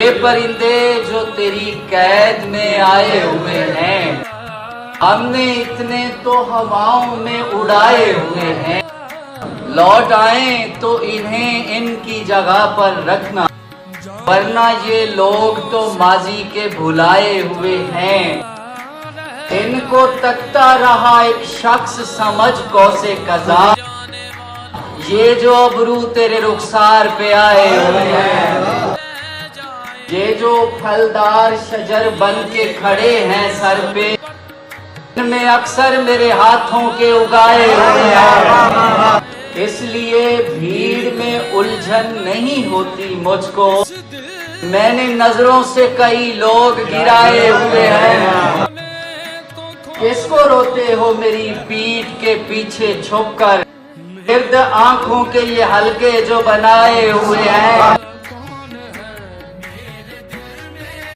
یہ پرندے جو تیری قید میں آئے ہوئے ہیں، ہم نے اتنے تو ہواؤں میں اڑائے ہوئے ہیں، لوٹ آئیں تو انہیں ان کی جگہ پر رکھنا، ورنہ یہ لوگ تو ماضی کے بھلائے ہوئے ہیں۔ ان کو تکتا رہا ایک شخص سمجھ کو سے قضا، یہ جو ابرو تیرے رخسار پہ آئے ہوئے ہیں، یہ جو پھلدار شجر بن کے کھڑے ہیں سر پہ، ان میں اکثر میرے ہاتھوں کے اگائے ہوئے ہیں۔ اس لیے بھیڑ میں الجھن نہیں ہوتی مجھ کو، میں نے نظروں سے کئی لوگ گرائے ہوئے ہیں۔ کس کو روتے ہو میری پیٹھ کے پیچھے چھپ کر، گرد آنکھوں کے یہ حلقے جو بنائے ہوئے ہیں؟